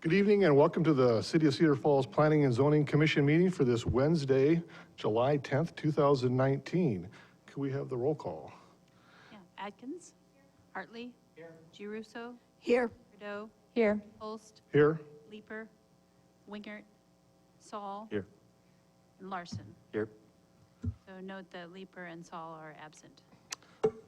Good evening and welcome to the City of Cedar Falls Planning and Zoning Commission meeting for this Wednesday, July 10th, 2019. Could we have the roll call? Yeah, Atkins. Hartley. Here. Girusso. Here. Rideau. Here. Holst. Here. Leeper. Wingert. Saul. Here. And Larson. Here. So note that Leeper and Saul are absent.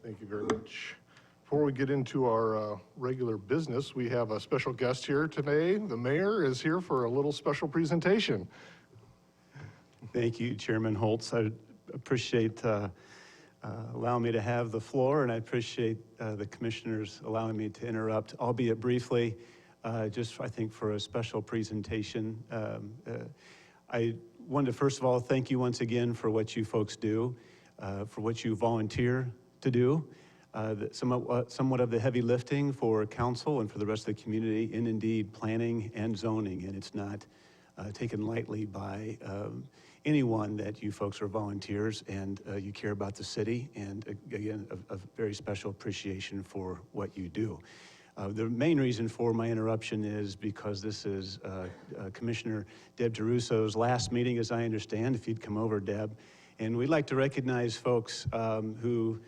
Thank you very much. Before we get into our regular business, we have a special guest here today. The mayor is here for a little special presentation. Thank you, Chairman Holtz. I appreciate allowing me to have the floor, and I appreciate the commissioners allowing me to interrupt, albeit briefly, just I think for a special presentation. I wanted to first of all thank you once again for what you folks do, for what you volunteer to do. Somewhat of the heavy lifting for council and for the rest of the community in indeed planning and zoning, and it's not taken lightly by anyone that you folks are volunteers and you care about the city, and again a very special appreciation for what you do. The main reason for my interruption is because this is Commissioner Deb Giarusso's last meeting, as I understand, if you'd come over, Deb, and we'd like to recognize folks who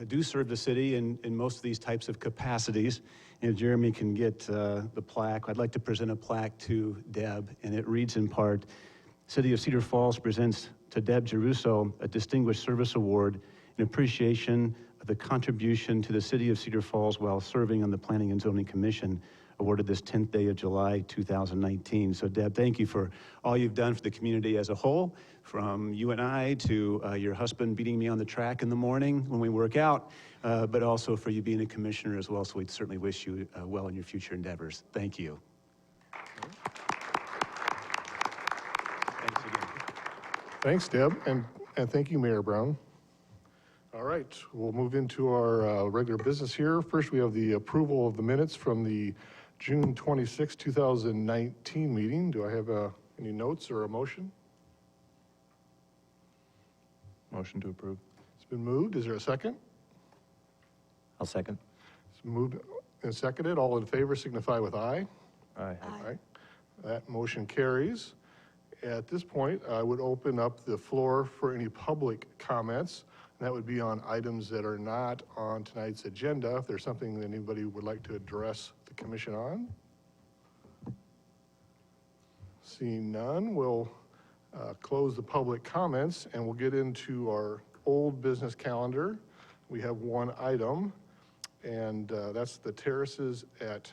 do serve the city in most of these types of capacities. And Jeremy can get the plaque. I'd like to present a plaque to Deb, and it reads in part, City of Cedar Falls presents to Deb Giarusso a Distinguished Service Award in appreciation of the contribution to the City of Cedar Falls while serving on the Planning and Zoning Commission, awarded this 10th day of July 2019. So Deb, thank you for all you've done for the community as a whole, from you and I to your husband beating me on the track in the morning when we work out, but also for you being a commissioner as well. So we certainly wish you well in your future endeavors. Thank you. Thanks again. Thanks, Deb, and thank you, Mayor Brown. All right, we'll move into our regular business here. First, we have the approval of the minutes from the June 26, 2019 meeting. Do I have any notes or a motion? Motion to approve. It's been moved. Is there a second? I'll second. It's moved and seconded. All in favor signify with aye. Aye. Aye. That motion carries. At this point, I would open up the floor for any public comments. And that would be on items that are not on tonight's agenda. If there's something that anybody would like to address the commission on. Seeing none, we'll close the public comments and we'll get into our old business calendar. We have one item, and that's the terraces at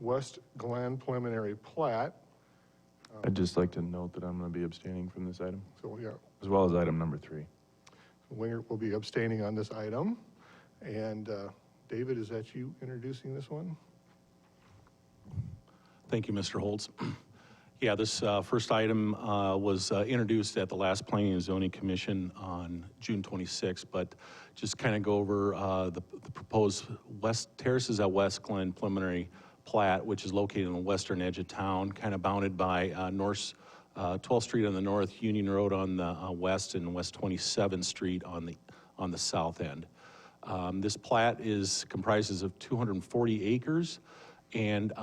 West Glen preliminary plat. I'd just like to note that I'm going to be abstaining from this item, So yeah, as well as item number 3. Wingert will be abstaining on this item. And David, is that you introducing this one? Thank you, Mr. Holtz. Yeah, this first item was introduced at the last Planning and Zoning Commission on June 26th, but just kind of go over the proposed terraces at West Glen preliminary plat, which is located on the western edge of town, kind of bounded by North 12th Street on the north, Union Road on the west, and West 27th Street on the south end. This plat comprises of 240 acres, and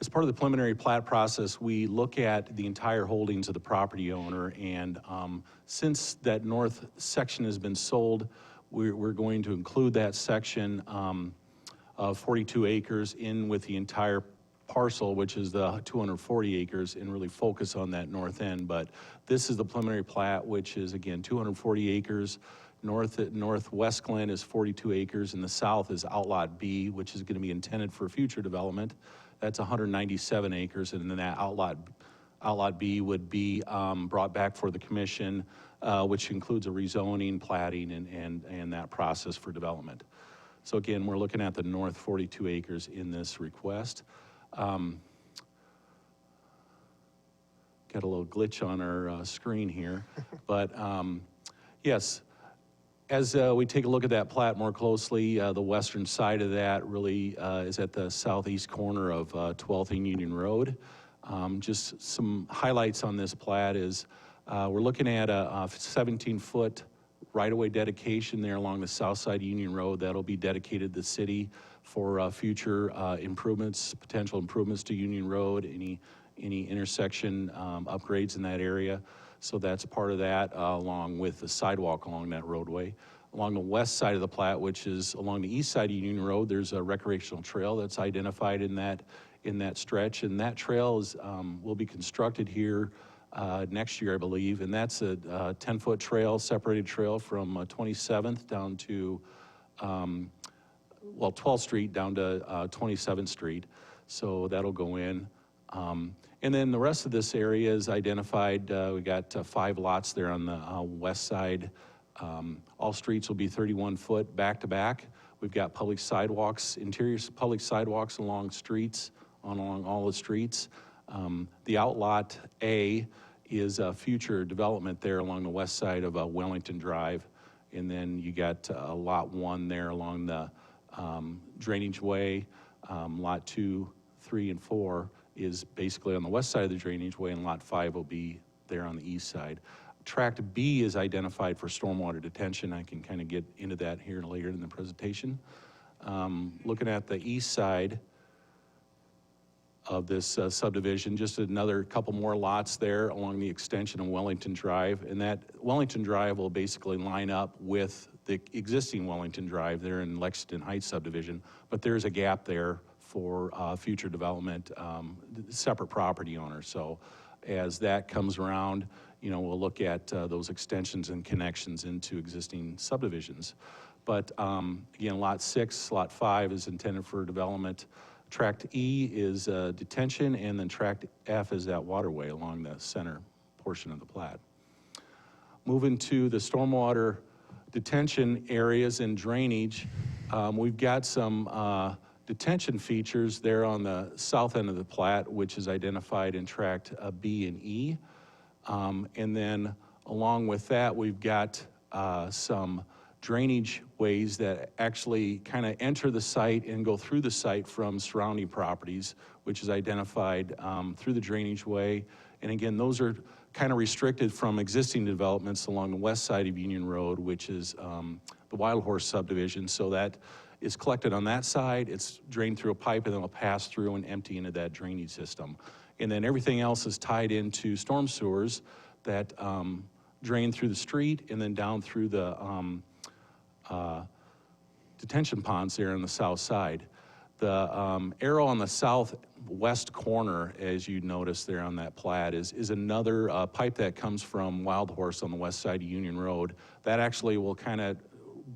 as part of the preliminary plat process, we look at the entire holdings of the property owner, and since that north section has been sold, we're going to include that section of 42 acres in with the entire parcel, which is the 240 acres, and really focus on that north end. But this is the preliminary plat, which is again 240 acres. Northwest Glen is 42 acres, and the south is Outlot B, which is going to be intended for future development. That's 197 acres, and then that Outlot B would be brought back for the commission, which includes a rezoning, platting, and that process for development. So again, we're looking at the north 42 acres in this request. Got a little glitch on our screen here, but yes, as we take a look at that plat more closely, the western side of that really is at the southeast corner of 12th and Union Road. Just some highlights on this plat is we're looking at a 17-foot right-of-way dedication there along the south side of Union Road. That'll be dedicated to the city for future improvements, potential improvements to Union Road, any intersection upgrades in that area. So that's part of that, along with the sidewalk along that roadway. Along the west side of the plat, which is along the east side of Union Road, there's a recreational trail that's identified in that stretch, and that trail is will be constructed here next year, I believe, and that's a 10-foot trail, separated trail from 27th down to 12th Street down to 27th Street. So that'll go in. And then the rest of this area is identified. We got 5 lots there on the west side. All streets will be 31 foot back to back. We've got public sidewalks, interior public sidewalks along streets, along all the streets. The outlot A is a future development there along the west side of Wellington Drive. And then you got lot 1 there along the drainage way. Lot 2, 3, and 4 is basically on the west side of the drainage way, and lot 5 will be there on the east side. Tract B is identified for stormwater detention. I can kind of get into that here later in the presentation. Looking at the east side of this subdivision, just another couple more lots there along the extension of Wellington Drive, and that Wellington Drive will basically line up with the existing Wellington Drive there in Lexington Heights subdivision, but there's a gap there for future development, separate property owners. So as that comes around, you know, we'll look at those extensions and connections into existing subdivisions. But again, lot 6, lot 5 is intended for development. Tract E is detention, and then tract F is that waterway along the center portion of the plat. Moving to the stormwater detention areas and drainage, we've got some detention features there on the south end of the plat, which is identified in tract B and E. And then along with that, we've got some drainage ways that actually kind of enter the site and go through the site from surrounding properties, which is identified through the drainage way. And again, those are kind of restricted from existing developments along the west side of Union Road, which is the Wild Horse subdivision. So that is collected on that side, it's drained through a pipe, and then it'll pass through and empty into that drainage system. And then everything else is tied into storm sewers that drain through the street and then down through the detention ponds there on the south side. The arrow on the southwest corner, as you notice there on that plat, is another pipe that comes from Wild Horse on the west side of Union Road. That actually will kind of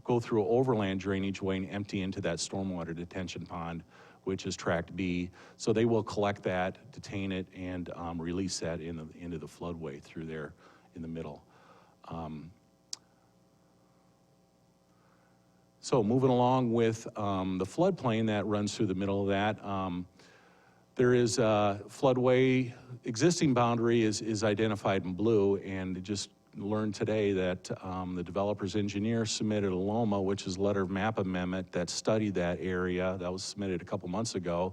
go through an overland drainage way and empty into that stormwater detention pond, which is tract B. So they will collect that, detain it, and release that into the floodway through there in the middle. So moving along with the floodplain that runs through the middle of that, there is a floodway, existing boundary is identified in blue, and just learned today that the developer's engineer submitted a LOMA, which is letter of map amendment, that studied that area. That was submitted a couple months ago,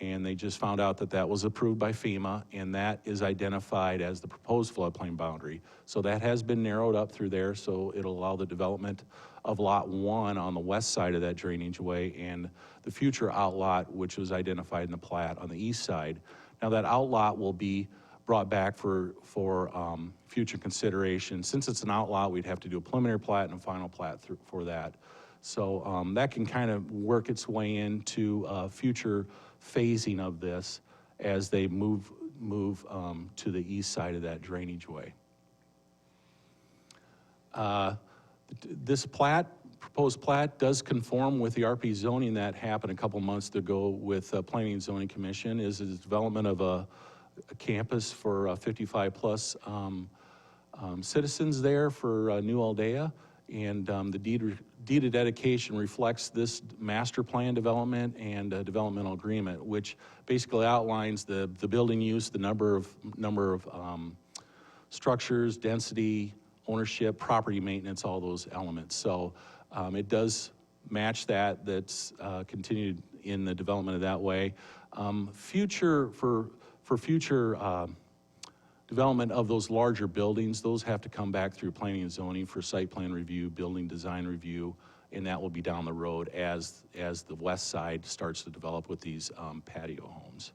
and they just found out that that was approved by FEMA, and that is identified as the proposed floodplain boundary. So that has been narrowed up through there, so it'll allow the development of lot 1 on the west side of that drainage way, and the future outlot, which was identified in the plat, on the east side. Now that outlot will be brought back for future consideration. Since it's an outlot, we'd have to do a preliminary plat and a final plat for that. So that can kind of work its way into future phasing of this as they move to the east side of that drainage way. This proposed plat does conform with the RP zoning that happened a couple months ago with Planning and Zoning Commission. Is the development of a campus for 55 plus citizens there for New Aldea, and the deed of dedication reflects this master plan development and developmental agreement, which basically outlines the building use, the number of structures, density, ownership, property maintenance, all those elements. So it does match that's continued in the development of that way. For future development of those larger buildings, those have to come back through planning and zoning for site plan review, building design review, and that will be down the road as the west side starts to develop with these patio homes.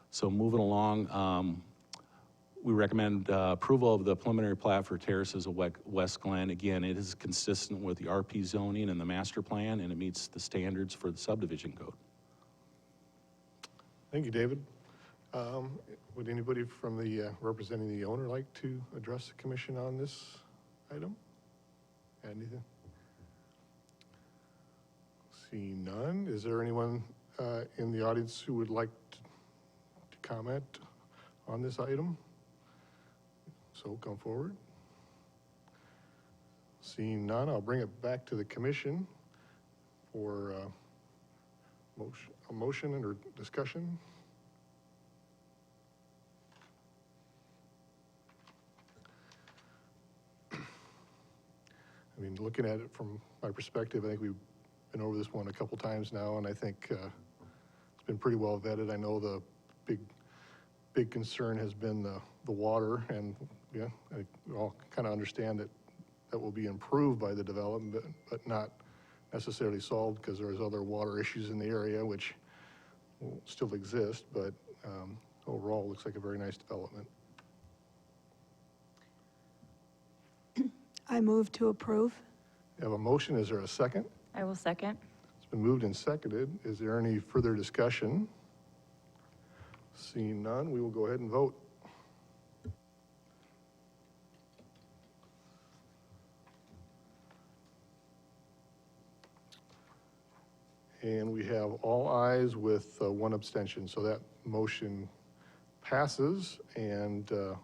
So moving along, we recommend approval of the preliminary plat for Terraces of West Glen. Again, it is consistent with the RP zoning and the master plan, and it meets the standards for the subdivision code. Thank you, David. Would anybody from the representing the owner like to address the commission on this item? Anything? See none. Is there anyone in the audience who would like to comment on this item? So come forward. Seeing none, I'll bring it back to the commission for a motion or discussion. I mean, looking at it from my perspective, I think we've been over this one a couple times now, and I think it's been pretty well vetted. I know the big concern has been the water, and yeah, I think we all kind of understand that will be improved by the development, but not necessarily solved because there's other water issues in the area which will still exist, but overall it looks like a very nice development. I move to approve. You have a motion. Is there a second? I will second. It's been moved and seconded. Is there any further discussion? Seeing none, we will go ahead and vote. And we have all ayes with one abstention, so that motion passes. And do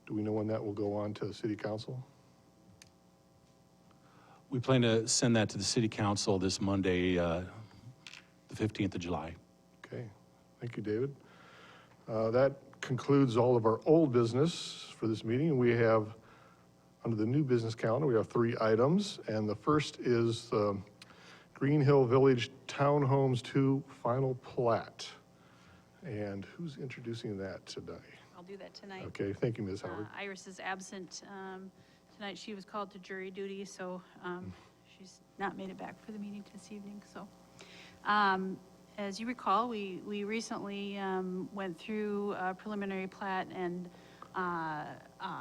we know when that will go on to the city council? We plan to send that to the city council this Monday, the 15th of July. Okay, thank you, David. That concludes all of our old business for this meeting. We have, under the new business calendar, we have 3 items, and the first is the Green Hill Village Townhomes 2 final plat. And who's introducing that today? I'll do that tonight. Okay, thank you, Ms. Howard. Iris is absent tonight. She was called to jury duty, so she's not made it back for the meeting this evening. So, as you recall, we recently went through a preliminary plat and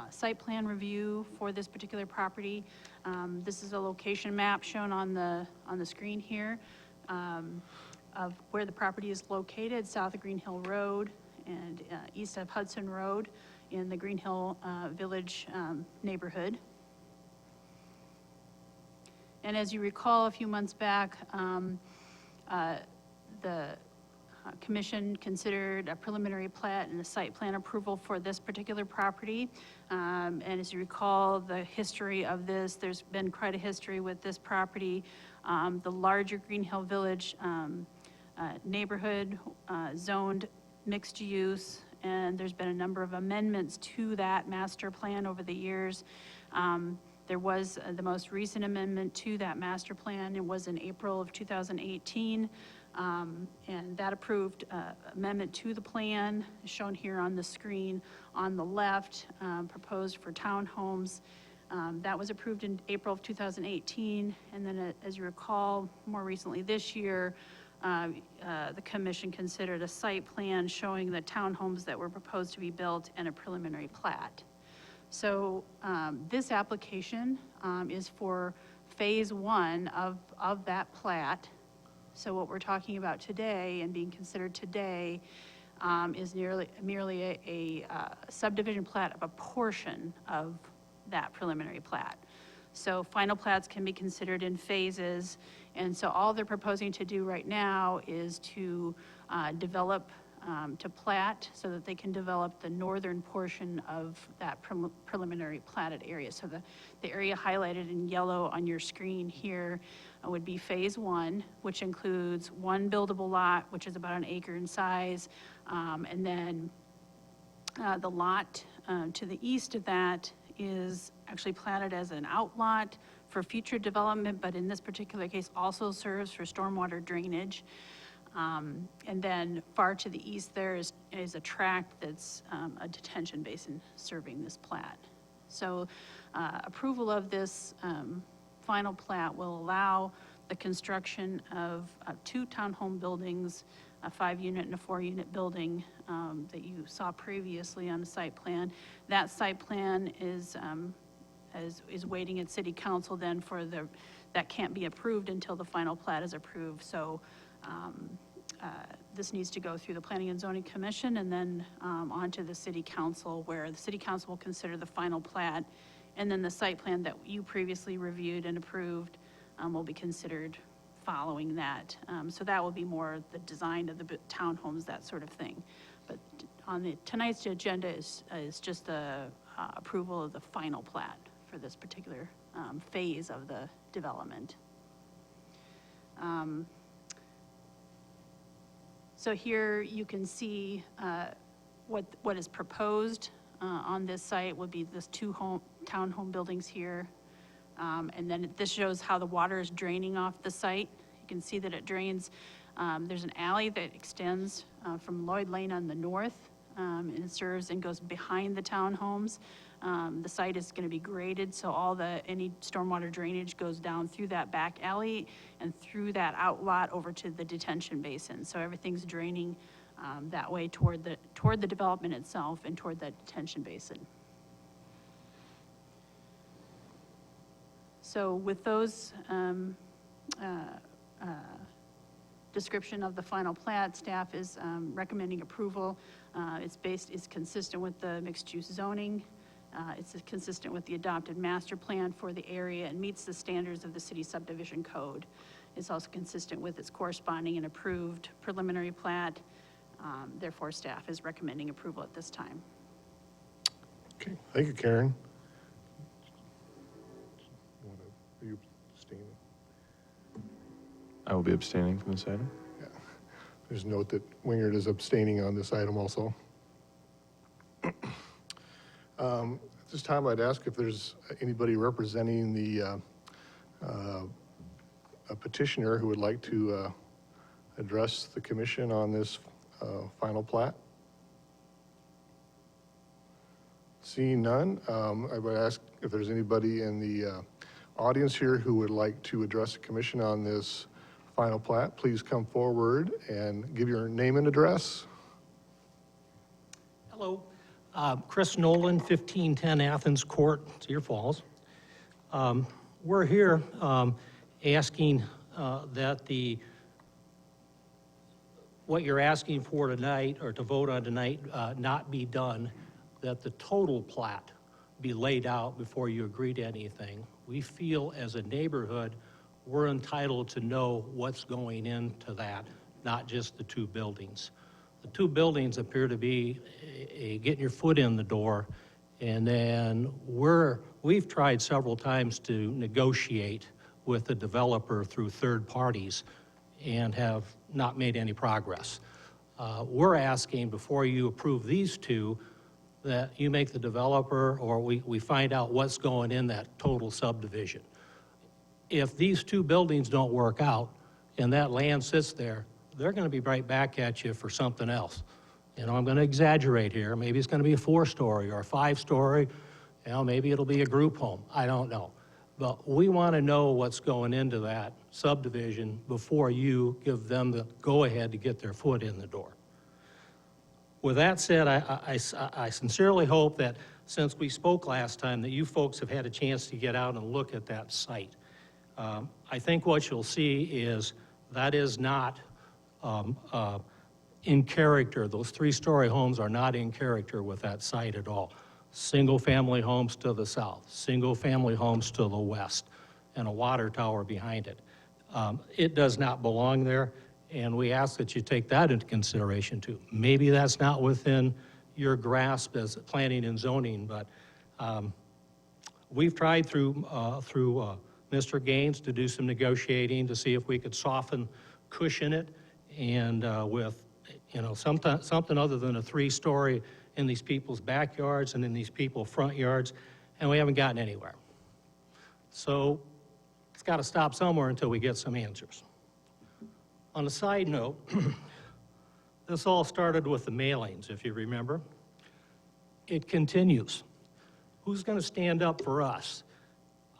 site plan review for this particular property. This is a location map shown on the screen here of where the property is located, south of Green Hill Road and east of Hudson Road in the Green Hill Village neighborhood. And as you recall, a few months back, the commission considered a preliminary plat and a site plan approval for this particular property. And as you recall, the history of this, there's been quite a history with this property. The larger Green Hill Village neighborhood zoned mixed use, and there's been a number of amendments to that master plan over the years. There was the most recent amendment to that master plan. It was in April of 2018. And that approved amendment to the plan shown here on the screen on the left, proposed for townhomes. That was approved in April of 2018. And then as you recall, more recently this year, the commission considered a site plan showing the townhomes that were proposed to be built and a preliminary plat. So this application is for phase 1 of that plat. So what we're talking about today and being considered today is merely a subdivision plat of a portion of that preliminary plat. So final plats can be considered in phases. And so all they're proposing to do right now is to develop, to plat so that they can develop the northern portion of that preliminary platted area. So the area highlighted in yellow on your screen here would be phase 1, which includes 1 buildable lot, which is about 1 acre in size. And then the lot to the east of that is actually platted as an outlot for future development, but in this particular case also serves for stormwater drainage. And then far to the east there is a tract that's a detention basin serving this plat. So approval of this final plat will allow the construction of 2 townhome buildings, a 5-unit and a 4-unit building that you saw previously on the site plan. That site plan is waiting at city council then for that can't be approved until the final plat is approved. So this needs to go through the Planning and Zoning Commission and then on to the city council, where the city council will consider the final plat, and then the site plan that you previously reviewed and approved will be considered following that. So that will be more the design of the townhomes, that sort of thing. But on tonight's agenda is just the approval of the final plat for this particular phase of the development. So here you can see what is proposed on this site would be this 2 townhome buildings here. And then this shows how the water is draining off the site. You can see that it drains. There's an alley that extends from Lloyd Lane on the north, and it serves and goes behind the townhomes. The site is going to be graded, so any stormwater drainage goes down through that back alley and through that outlot over to the detention basin. So everything's draining that way toward the development itself and toward that detention basin. So with those description of the final plat, staff is recommending approval. It's consistent with the mixed-use zoning. It's consistent with the adopted master plan for the area and meets the standards of the city subdivision code. It's also consistent with its corresponding and approved preliminary plat. Therefore, staff is recommending approval at this time. Okay, thank you, Karen. Are you abstaining? I will be abstaining from this item. Yeah. There's a note that Wingert is abstaining on this item also. At this time, I'd ask if there's anybody representing the a petitioner who would like to address the commission on this final plat. Seeing none, I would ask if there's anybody in the audience here who would like to address the commission on this final plat. Please come forward and give your name and address. Hello, Chris Nolan, 1510 Athens Court, Cedar Falls. We're here asking that what you're asking for tonight, or to vote on tonight, not be done, that the total plat be laid out before you agree to anything. We feel as a neighborhood, we're entitled to know what's going into that, not just the 2 buildings. The 2 buildings appear to be getting your foot in the door, and then we've tried several times to negotiate with the developer through third parties and have not made any progress. We're asking, before you approve these 2, that you make the developer, or we find out what's going in that total subdivision. If these 2 buildings don't work out and that land sits there, they're going to be right back at you for something else. You know, I'm going to exaggerate here. Maybe it's going to be a 4-story or a 5-story. You know, maybe it'll be a group home. I don't know. But we want to know what's going into that subdivision before you give them the go-ahead to get their foot in the door. With that said, I sincerely hope that since we spoke last time, that you folks have had a chance to get out and look at that site. I think what you'll see is that is not in character. Those 3-story homes are not in character with that site at all. Single-family homes to the south, single-family homes to the west, and a water tower behind it. It does not belong there, and we ask that you take that into consideration too. Maybe that's not within your grasp as planning and zoning, but we've tried through Mr. Gaines to do some negotiating to see if we could cushion it, and with, you know, something other than a 3-story in these people's backyards and in these people's front yards, and we haven't gotten anywhere. So it's got to stop somewhere until we get some answers. On a side note, this all started with the mailings, if you remember. It continues. Who's going to stand up for us?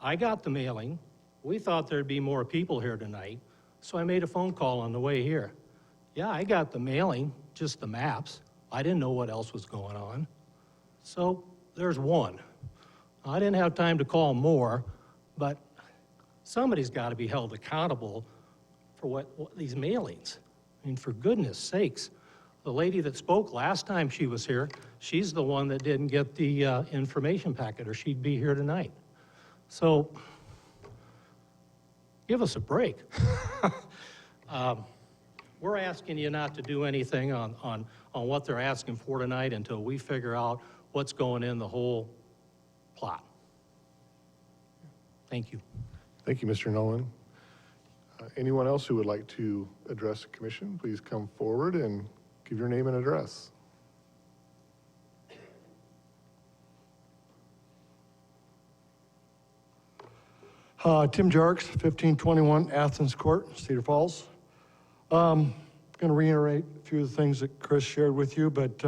I got the mailing. We thought there'd be more people here tonight, so I made a phone call on the way here. Yeah, I got the mailing, just the maps. I didn't know what else was going on. So there's one. I didn't have time to call more, but somebody's got to be held accountable for what these mailings. I mean, for goodness sakes. The lady that spoke last time she was here, she's the one that didn't get the information packet, or she'd be here tonight. So, give us a break. We're asking you not to do anything on what they're asking for tonight until we figure out what's going in the whole plot. Thank you. Thank you, Mr. Nolan. Anyone else who would like to address the commission, please come forward and give your name and address. Tim Jarks, 1521 Athens Court, Cedar Falls. I'm going to reiterate a few of the things that Chris shared with you, but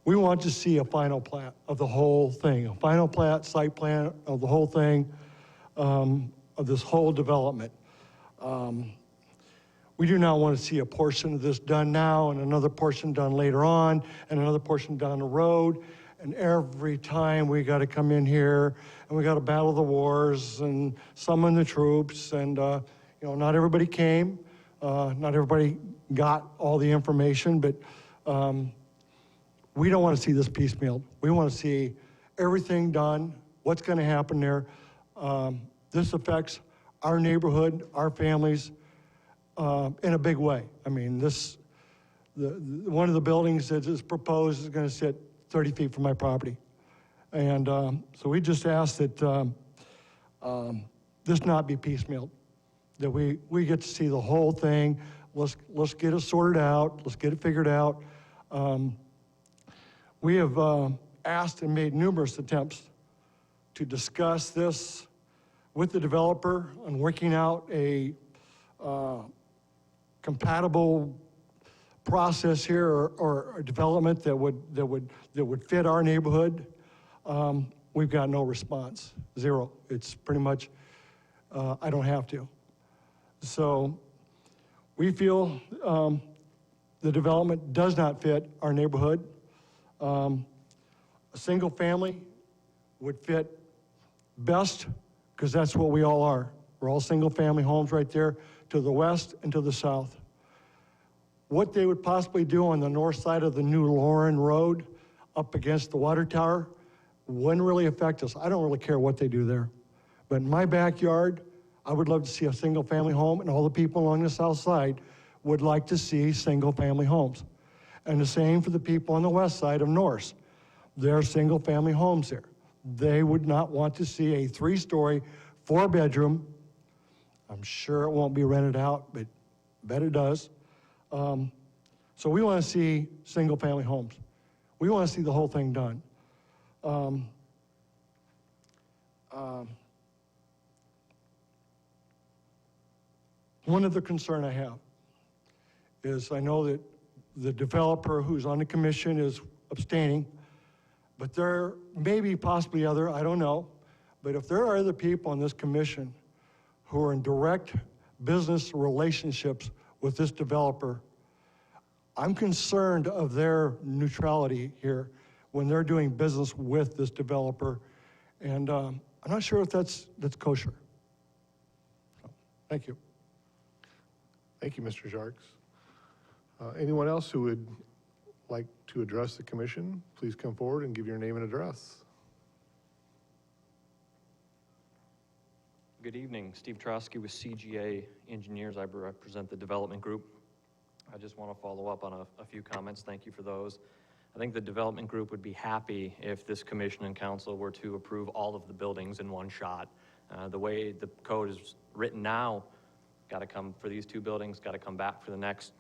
we want to see a final plat of the whole thing, a final plat, site plan of the whole thing, of this whole development. We do not want to see a portion of this done now and another portion done later on and another portion down the road. And every time we got to come in here and we got to battle the wars and summon the troops. And, you know, not everybody came. Not everybody got all the information, but we don't want to see this piecemeal. We want to see everything done, what's going to happen there. This affects our neighborhood, our families, in a big way. I mean, one of the buildings that is proposed is going to sit 30 feet from my property. And so we just ask that this not be piecemealed, that we get to see the whole thing. Let's get it sorted out. Let's get it figured out. We have asked and made numerous attempts to discuss this with the developer on working out a compatible process here or a development that would fit our neighborhood. We've got no response, zero. It's pretty much, I don't have to. So we feel the development does not fit our neighborhood. A single family would fit best because that's what we all are. We're all single family homes right there to the west and to the south. What they would possibly do on the north side of the new Lauren Road up against the water tower wouldn't really affect us. I don't really care what they do there. But in my backyard, I would love to see a single family home, and all the people along the south side would like to see single family homes. And the same for the people on the west side of Norse. There are single family homes there. They would not want to see a 3-story, 4-bedroom. I'm sure it won't be rented out, but I bet it does. So we want to see single family homes. We want to see the whole thing done. One other concern I have is I know that the developer who's on the commission is abstaining, but there may be possibly other, I don't know, but if there are other people on this commission who are in direct business relationships with this developer, I'm concerned of their neutrality here when they're doing business with this developer, and I'm not sure if that's kosher. So, thank you. Thank you, Mr. Jarks. Anyone else who would like to address the commission, please come forward and give your name and address. Good evening, Steve Trosky with CGA Engineers. I represent the development group. I just want to follow up on a few comments. Thank you for those. I think the development group would be happy if this commission and council were to approve all of the buildings in one shot. The way the code is written now, got to come for these 2 buildings, got to come back for the next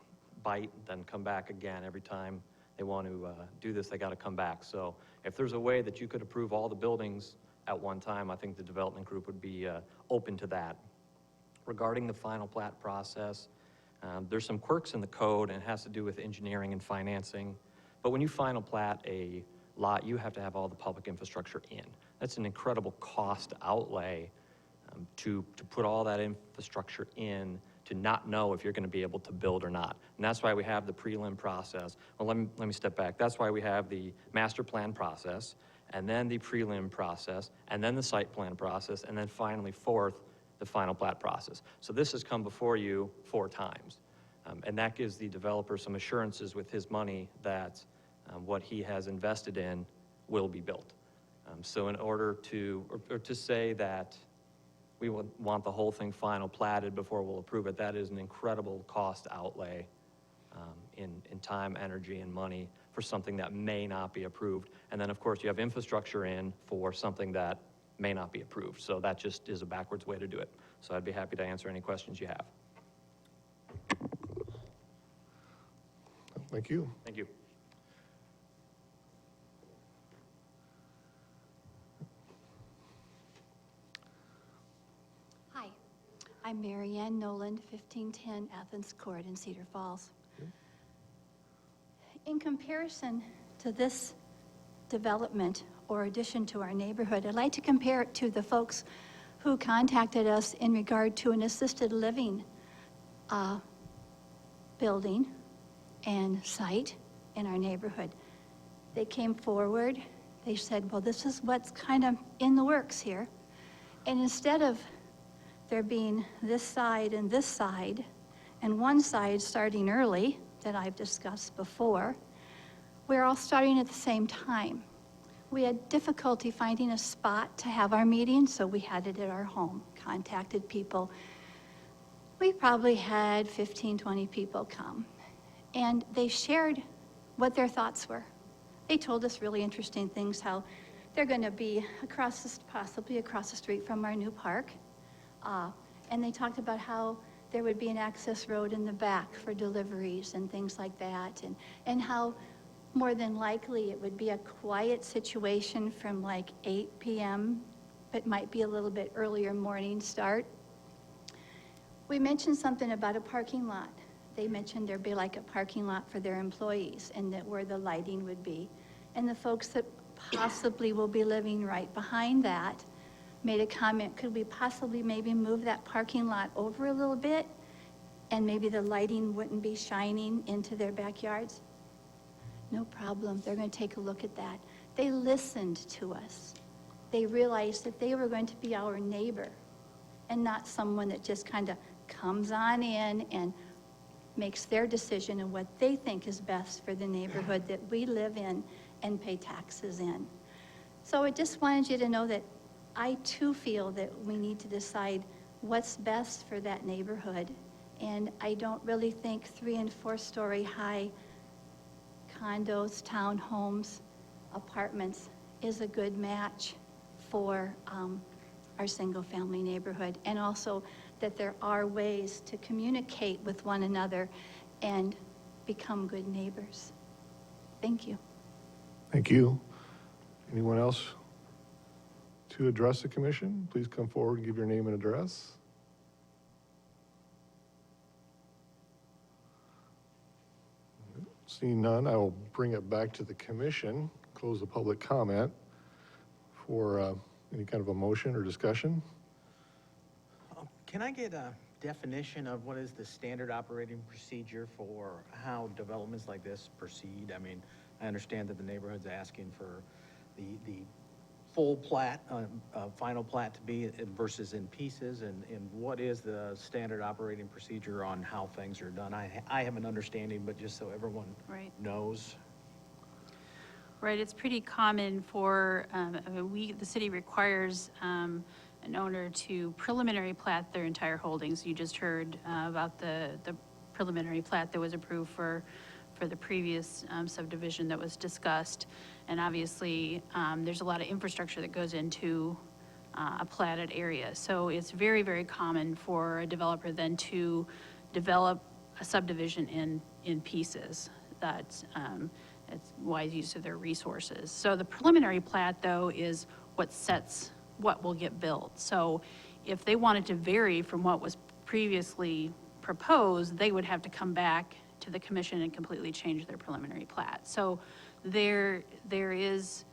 bite, then come back again. Every time they want to do this, they got to come back. So if there's a way that you could approve all the buildings at one time, I think the development group would be open to that. Regarding the final plat process, there's some quirks in the code, and it has to do with engineering and financing. But when you final plat a lot, you have to have all the public infrastructure in. That's an incredible cost outlay to put all that infrastructure in, to not know if you're going to be able to build or not. And that's why we have the prelim process. Well, let me step back. That's why we have the master plan process, and then the prelim process, and then the site plan process, and then finally, fourth, the final plat process. So this has come before you 4 times. And that gives the developer some assurances with his money that what he has invested in will be built. So in order to, or to say that we would want the whole thing final platted before we'll approve it, that is an incredible cost outlay in time, energy, and money for something that may not be approved. And then, of course, you have infrastructure in for something that may not be approved. So that just is a backwards way to do it. So I'd be happy to answer any questions you have. Thank you. Thank you. Hi, I'm Mary Ann Noland, 1510 Athens Court in Cedar Falls. In comparison to this development or addition to our neighborhood, I'd like to compare it to the folks who contacted us in regard to an assisted living building and site in our neighborhood. They came forward, they said, well, this is what's kind of in the works here. And instead of there being this side, and one side starting early, that I've discussed before, we're all starting at the same time. We had difficulty finding a spot to have our meeting, so we had it at our home, contacted people. We probably had 15, 20 people come, and they shared what their thoughts were. They told us really interesting things, how they're gonna be possibly across the street from our new park. And they talked about how there would be an access road in the back for deliveries and things like that, and how more than likely it would be a quiet situation from like 8 p.m., but might be a little bit earlier morning start. We mentioned something about a parking lot. They mentioned there'd be like a parking lot for their employees, and that where the lighting would be. And the folks that possibly will be living right behind that made a comment, could we possibly maybe move that parking lot over a little bit, and maybe the lighting wouldn't be shining into their backyards? No problem, they're going to take a look at that. They listened to us. They realized that they were going to be our neighbor and not someone that just kind of comes on in and makes their decision on what they think is best for the neighborhood that we live in and pay taxes in. So I just wanted you to know that I too feel that we need to decide what's best for that neighborhood. And I don't really think 3- and 4-story high condos, townhomes, apartments is a good match for our single-family neighborhood. And also that there are ways to communicate with one another and become good neighbors. Thank you. Thank you. Anyone else to address the commission? Please come forward and give your name and address. Seeing none, I will bring it back to the commission, close the public comment for any kind of a motion or discussion. Can I get a definition of what is the standard operating procedure for how developments like this proceed? I mean, I understand that the neighborhood's asking for the full plat, final plat to be versus in pieces, and what is the standard operating procedure on how things are done? I have an understanding, but just so everyone knows. Right, it's pretty common for, the city requires an owner to preliminary plat their entire holdings. You just heard about the preliminary plat that was approved for the previous subdivision that was discussed. And obviously, there's a lot of infrastructure that goes into a platted area. So it's very, very common for a developer then to develop a subdivision in pieces. That's it's wise use of their resources. So the preliminary plat, though, is what sets what will get built. So if they wanted to vary from what was previously proposed, they would have to come back to the commission and completely change their preliminary plat. So there is,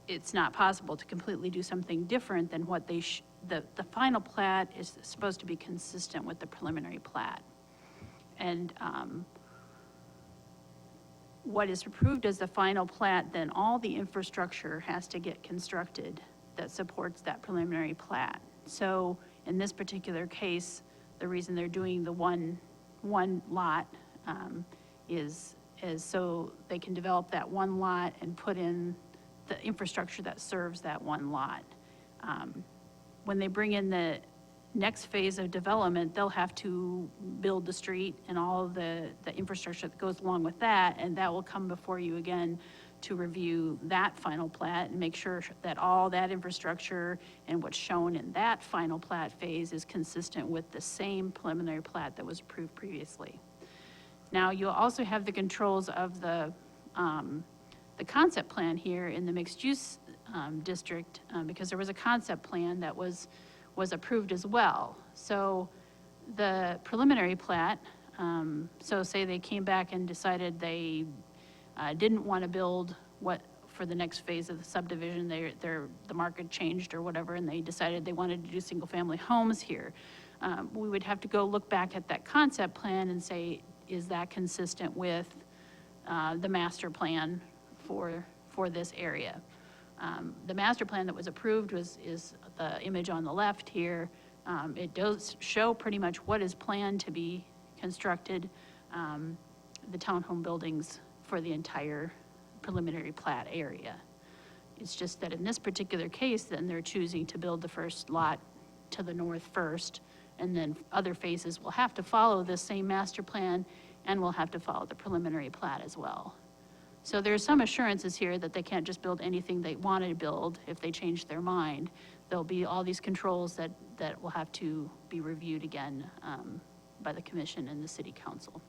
it's not possible to completely do something different than what they, the final plat is supposed to be consistent with the preliminary plat. And what is approved as the final plat, then all the infrastructure has to get constructed that supports that preliminary plat. So in this particular case, the reason they're doing the one lot is so they can develop that one lot and put in the infrastructure that serves that one lot. When they bring in the next phase of development, they'll have to build the street and all of the infrastructure that goes along with that, and that will come before you again to review that final plat and make sure that all that infrastructure and what's shown in that final plat phase is consistent with the same preliminary plat that was approved previously. Now, you'll also have the controls of the concept plan here in the mixed-use district, because there was a concept plan that was approved as well. So the preliminary plat, so say they came back and decided they didn't want to build for the next phase of the subdivision, the market changed or whatever, and they decided they wanted to do single-family homes here. We would have to go look back at that concept plan and say, is that consistent with the master plan for this area? The master plan that was approved is the image on the left here. It does show pretty much what is planned to be constructed, the townhome buildings for the entire preliminary plat area. It's just that in this particular case, then they're choosing to build the first lot to the north first, and then other phases will have to follow this same master plan and will have to follow the preliminary plat as well. So there's some assurances here that they can't just build anything they want to build if they change their mind. There'll be all these controls that will have to be reviewed again by the commission and the city council.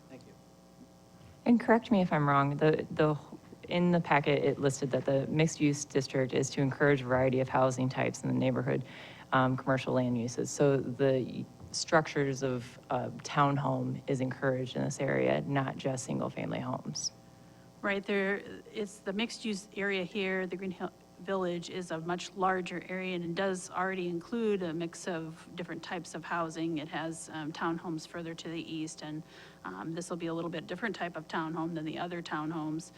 Thank you. And correct me if I'm wrong, in the packet, it listed that the mixed-use district is to encourage a variety of housing types in the neighborhood, commercial land uses. So the structures of townhome is encouraged in this area, not just single-family homes. Right, it's the mixed-use area here. The Green Hill Village is a much larger area, and it does already include a mix of different types of housing. It has townhomes further to the east, and this will be a little bit different type of townhome than the other townhomes.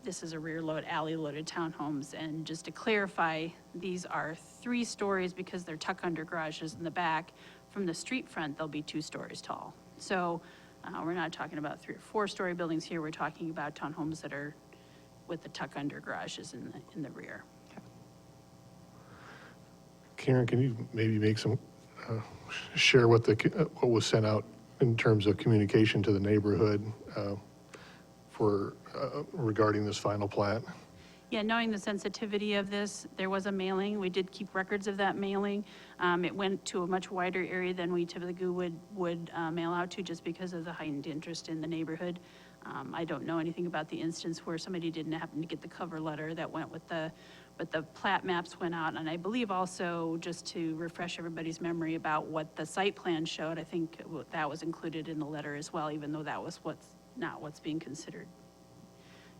This is a rear-load, alley-loaded townhomes, and just to clarify, these are 3 stories because they're tuck-under garages in the back. From the street front, they'll be 2 stories tall. So we're not talking about 3- or 4-story buildings here. We're talking about townhomes that are with the tuck-under garages in the rear. Karen, can you maybe make some, share what was sent out in terms of communication to the neighborhood regarding this final plat? Yeah, knowing the sensitivity of this, there was a mailing. We did keep records of that mailing. It went to a much wider area than we typically would mail out to, just because of the heightened interest in the neighborhood. I don't know anything about the instance where somebody didn't happen to get the cover letter that went with but the plat maps went out. And I believe also, just to refresh everybody's memory about what the site plan showed, I think that was included in the letter as well, even though that was not what's being considered.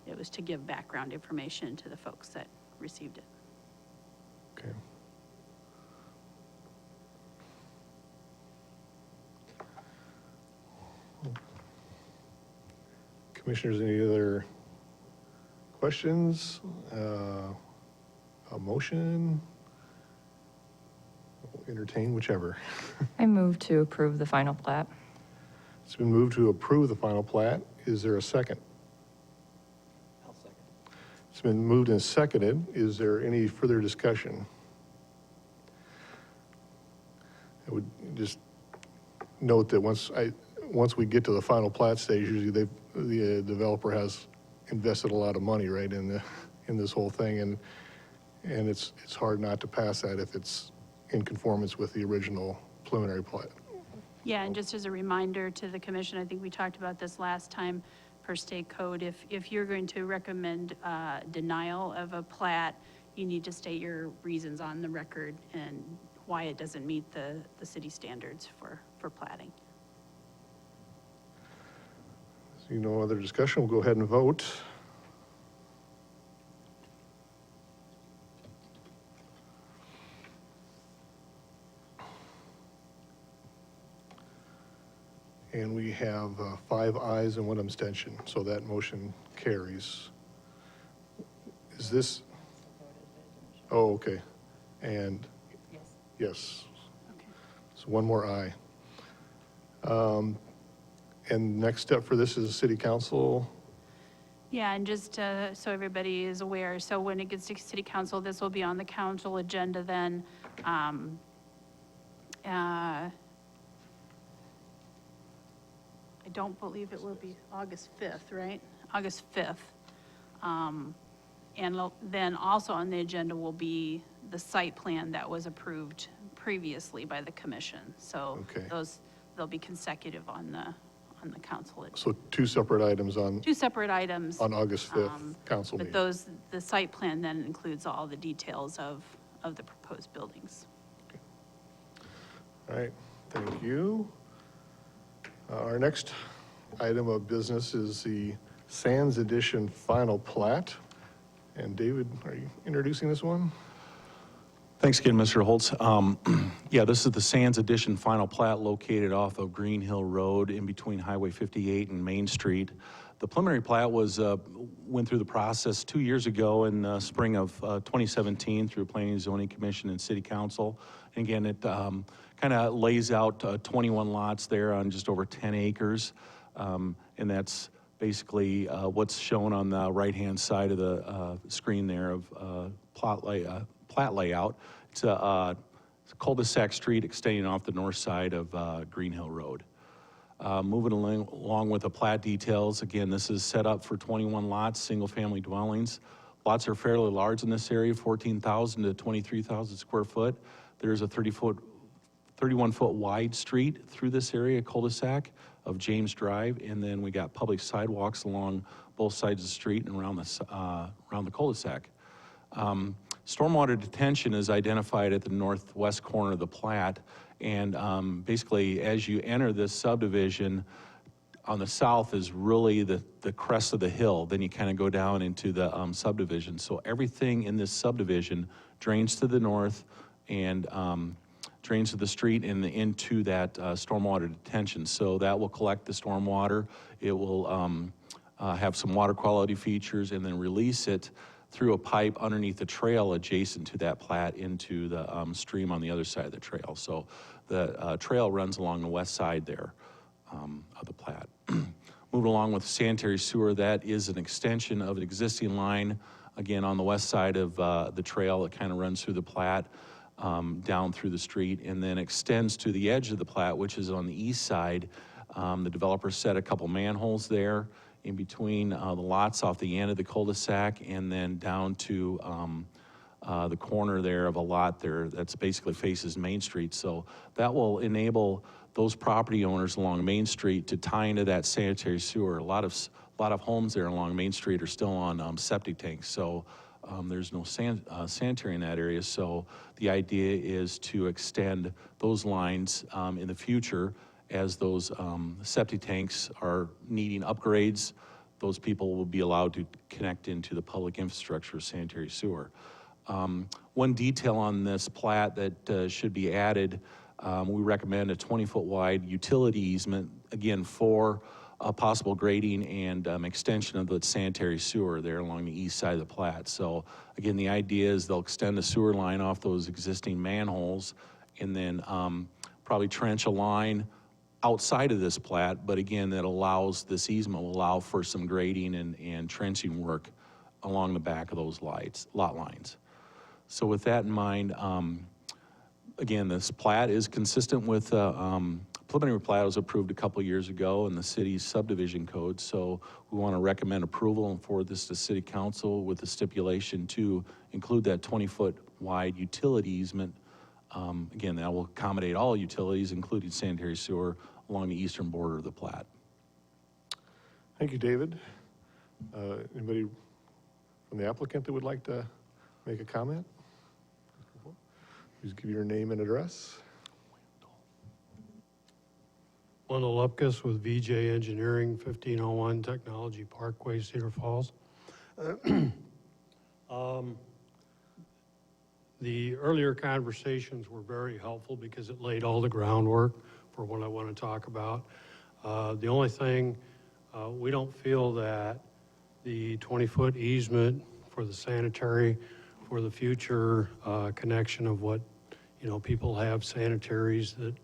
It was to give background information to the folks that received it. Okay. Commissioners, any other questions? A motion? We'll entertain whichever. I move to approve the final plat. It's been moved to approve the final plat. Is there a second? I'll second. It's been moved and seconded. Is there any further discussion? I would just note that once we get to the final plat stage, usually the developer has invested a lot of money, right, in this whole thing, and it's hard not to pass that if it's in conformance with the original preliminary plat. Yeah, and just as a reminder to the commission, I think we talked about this last time per state code, if you're going to recommend denial of a plat, you need to state your reasons on the record and why it doesn't meet the city standards for plating. See no other discussion, we'll go ahead and vote. And we have 5 ayes and 1 abstention, so that motion carries. Is this? Oh, okay. And, yes. Okay. So 1 more aye. And next step for this is city council. Yeah, and just so everybody is aware, so when it gets to city council, this will be on the council agenda then. I don't believe it will be August 5th, right? August 5th. Then also on the agenda will be the site plan that was approved previously by the commission. So Okay. they'll be consecutive on the council agenda. So 2 separate items on 2 separate items. on August 5th, council But meeting. the site plan then includes all the details of the proposed buildings. All right, thank you. Our next item of business is the Sands Edition final plat. And David, are you introducing this one? Thanks again, Mr. Holtz. Yeah, this is the Sands Edition final plat located off of Green Hill Road in between Highway 58 and Main Street. The preliminary plat went through the process 2 years ago in spring of 2017 through Planning and Zoning Commission and City Council. And again, it kind of lays out 21 lots there on just over 10 acres. And that's basically what's shown on the right-hand side of the screen there of plat layout. It's a cul-de-sac street extending off the north side of Green Hill Road. Moving along with the plat details, again, this is set up for 21 lots, single-family dwellings. Lots are fairly large in this area, 14,000 to 23,000 square foot. There's a 31-foot wide street through this area, cul-de-sac of James Drive, and then we got public sidewalks along both sides of the street and around the cul-de-sac. Stormwater detention is identified at the northwest corner of the plat, and basically as you enter this subdivision, on the south is really the crest of the hill. Then you kind of go down into the subdivision. So everything in this subdivision drains to the north and drains to the street and into that stormwater detention. So that will collect the stormwater. It will have some water quality features and then release it through a pipe underneath the trail adjacent to that plat into the stream on the other side of the trail. So the trail runs along the west side there of the plat. Moving along with sanitary sewer, that is an extension of an existing line, again, on the west side of the trail that kind of runs through the plat, down through the street, and then extends to the edge of the plat, which is on the east side. The developer set a couple manholes there in between the lots off the end of the cul-de-sac and then down to the corner there of a lot there that's basically faces Main Street. So that will enable those property owners along Main Street to tie into that sanitary sewer. A lot of homes there along Main Street are still on septic tanks, so there's no sanitary in that area. So the idea is to extend those lines in the future as those septic tanks are needing upgrades. Those people will be allowed to connect into the public infrastructure of sanitary sewer. One detail on this plat that should be added, we recommend a 20-foot wide utility easement, again, for possible grading and extension of the sanitary sewer there along the east side of the plat. So again, the idea is they'll extend the sewer line off those existing manholes and then probably trench a line outside of this plat, but again, that allows, this easement will allow for some grading and trenching work along the back of those lot lines. So with that in mind, again, this plat is consistent with preliminary plat was approved a couple years ago in the city's subdivision code. So we want to recommend approval and forward this to City Council with the stipulation to include that 20-foot wide utility easement. Again, that will accommodate all utilities, including sanitary sewer, along the eastern border of the plat. Thank you, David. Anybody from the applicant that would like to make a comment? Please give your name and address. Wendell Lupkus with VJ Engineering, 1501 Technology Parkway, Cedar Falls. The earlier conversations were very helpful because it laid all the groundwork for what I want to talk about. The only thing, we don't feel that the 20-foot easement for the sanitary, for the future connection of what, people have sanitaries that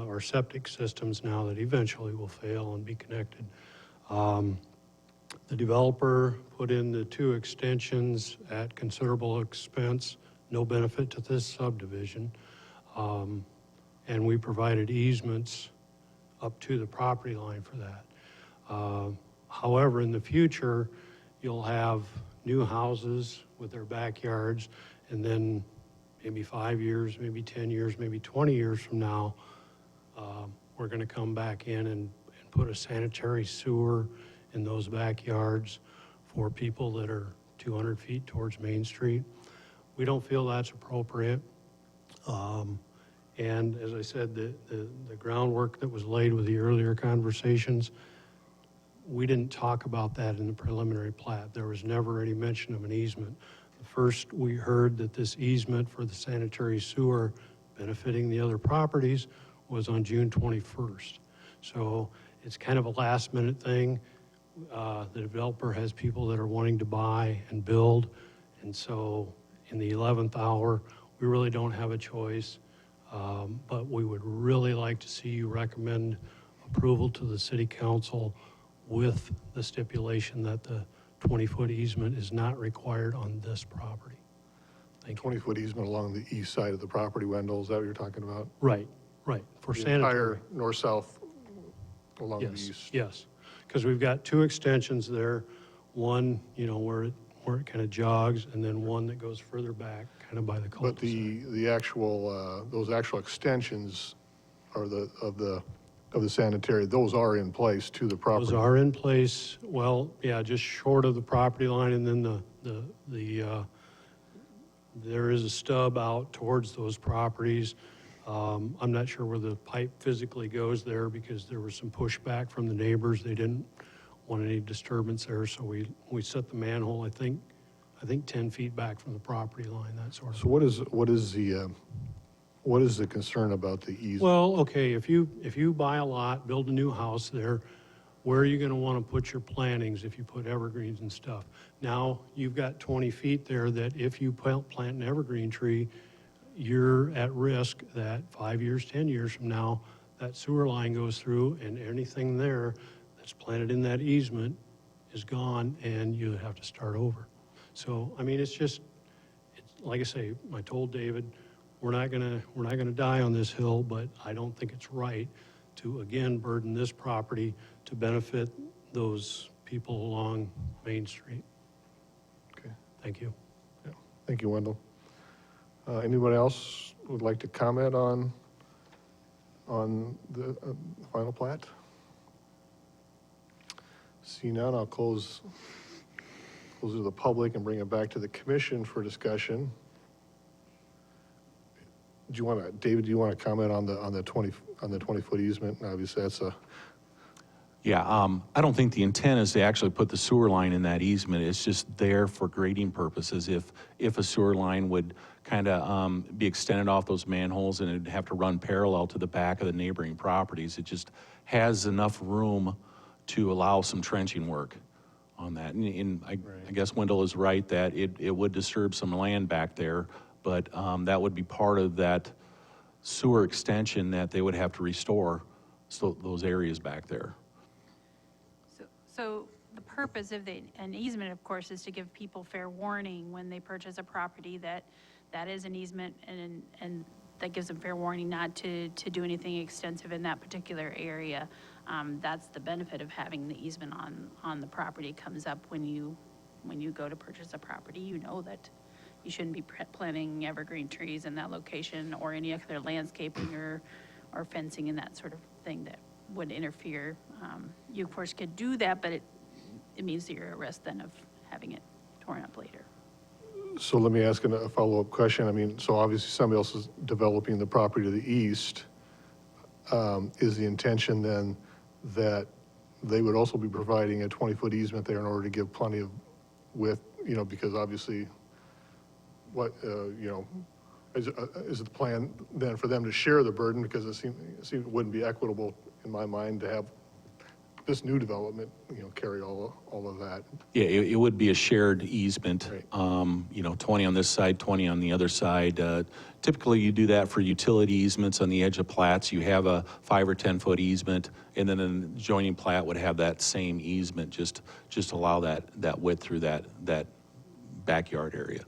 or septic systems now that eventually will fail and be connected. The developer put in the 2 extensions at considerable expense, no benefit to this subdivision. And we provided easements up to the property line for that. However, in the future, you'll have new houses with their backyards, and then maybe 5 years, maybe 10 years, maybe 20 years from now, we're going to come back in and put a sanitary sewer in those backyards for people that are 200 feet towards Main Street. We don't feel that's appropriate. And as I said, the groundwork that was laid with the earlier conversations, we didn't talk about that in the preliminary plat. There was never any mention of an easement. First, we heard that this easement for the sanitary sewer benefiting the other properties was on June 21st. So it's kind of a last minute thing. The developer has people that are wanting to buy and build. And so in the 11th hour, we really don't have a choice. But we would really like to see you recommend approval to the city council with the stipulation that the 20-foot easement is not required on this property. Thank you. 20-foot easement along the east side of the property, Wendell, is that what you're talking about? Right, for The sanitary. entire north-south along the Yes, east? yes, because we've got 2 extensions there. One, where it kind of jogs, and then one that goes further back, kind of by the But cul-de-sac. the actual, those actual extensions are of the sanitary, those are in place to the property? Those are in place, well, yeah, just short of the property line, and then there is a stub out towards those properties. I'm not sure where the pipe physically goes there because there was some pushback from the neighbors. They didn't want any disturbance there, so we set the manhole, I think 10 feet back from the property line, that sort of. So what is the concern about the easement? Well, okay, if you buy a lot, build a new house there, where are you gonna wanna put your plantings if you put evergreens and stuff? Now, you've got 20 feet there that if you plant an evergreen tree, you're at risk that 5 years, 10 years from now, that sewer line goes through and anything there that's planted in that easement is gone and you have to start over. So, I mean, it's like I say, I told David, we're not gonna die on this hill, but I don't think it's right to, again, burden this property to benefit those people along Main Street. Okay, Thank you. yeah, thank you, Wendell. Anybody else would like to comment on the final plat? See none, I'll close it to the public and bring it back to the commission for discussion. David, do you want to comment on the 20-foot easement? Obviously, that's a. Yeah, I don't think the intent is to actually put the sewer line in that easement. It's just there for grading purposes. If a sewer line would kind of be extended off those manholes and it'd have to run parallel to the back of the neighboring properties, it just has enough room to allow some trenching work on that. And I guess Wendell is right that it would disturb some land back there, but that would be part of that sewer extension that they would have to restore, so those areas back there. So the purpose of an easement, of course, is to give people fair warning when they purchase a property that is an easement, and that gives them fair warning not to do anything extensive in that particular area. That's the benefit of having the easement on the property. It comes up when you go to purchase a property. You know that you shouldn't be planting evergreen trees in that location or any other landscaping or fencing and that sort of thing that would interfere. You, of course, could do that, but it means that you're at risk then of having it torn up later. So let me ask a follow-up question. I mean, so obviously somebody else is developing the property to the east. Is the intention then that they would also be providing a 20-foot easement there in order to give plenty of width, because obviously, is it the plan then for them to share the burden? Because it seems it wouldn't be equitable in my mind to have this new development, carry all of that. Yeah, it would be a shared easement, Right. 20 on this side, 20 on the other side. Typically, you do that for utility easements on the edge of plats. You have a 5 or 10-foot easement, and then an adjoining plat would have that same easement, just allow that width through that backyard area.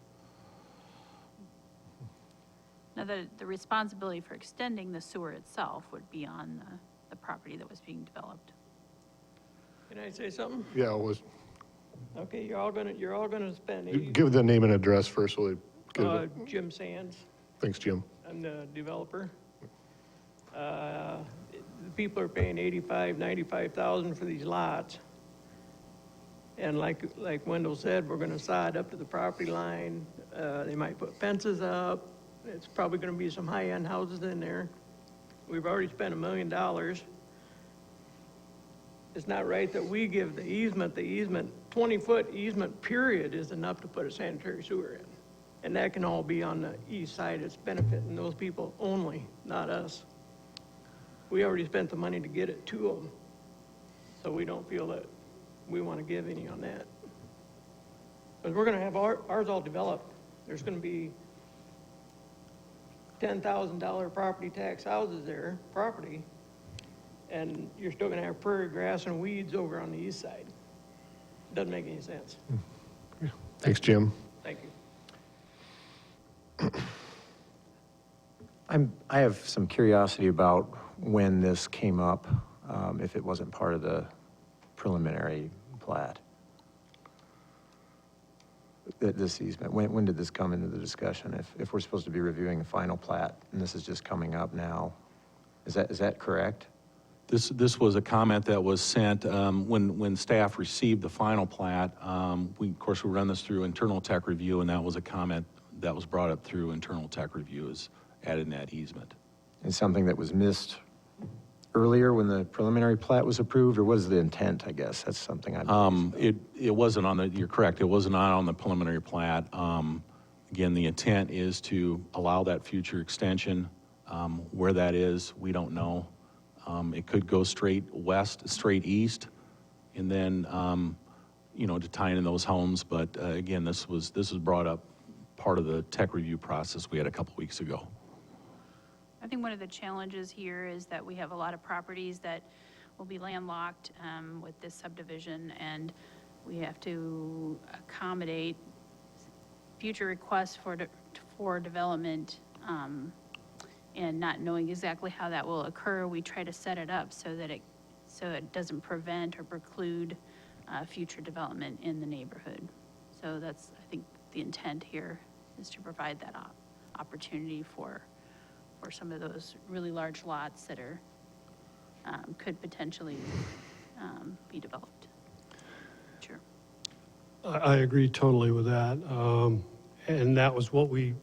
Now, the responsibility for extending the sewer itself would be on the property that was being developed. Can I say something? Yeah, it was, Okay, you're all gonna spend 80, give the name and address first, so they get it. Jim Sands, Thanks, Jim. I'm the developer. The people are paying 85, 95,000 for these lots. And like Wendell said, we're gonna side up to the property line. They might put fences up. It's probably gonna be some high-end houses in there. We've already spent $1 million. It's not right that we give the easement, 20-foot easement period is enough to put a sanitary sewer in. And that can all be on the east side. It's benefiting those people only, not us. We already spent the money to get it to them. So we don't feel that we want to give any on that. Because we're going to have ours all developed. There's going to be $10,000 property tax houses there, property. And you're still gonna have prairie grass and weeds over on the east side. Doesn't make any sense. Thanks, Jim. Thank you. I have some curiosity about when this came up, if it wasn't part of the preliminary plat. This easement, when did this come into the discussion? If we're supposed to be reviewing the final plat and this is just coming up now, is that correct? This was a comment that was sent when staff received the final plat. Of course, we run this through internal tech review, and that was a comment that was brought up through internal tech review, is added in that easement. And something that was missed earlier when the preliminary plat was approved, or what is the intent, I guess? That's something It wasn't on the, you're correct, it was not on the preliminary plat. Again, the intent is to allow that future extension. Where that is, we don't know. It could go straight west, straight east, and then, to tie in those homes. But again, this was brought up part of the tech review process we had a couple weeks ago. I think one of the challenges here is that we have a lot of properties that will be landlocked with this subdivision, and we have to accommodate future requests for development. And not knowing exactly how that will occur, we try to set it up so that it doesn't prevent or preclude future development in the neighborhood. So that's, I think, the intent here is to provide that opportunity for some of those really large lots that could potentially be developed. Sure. I agree totally with that. And that was what we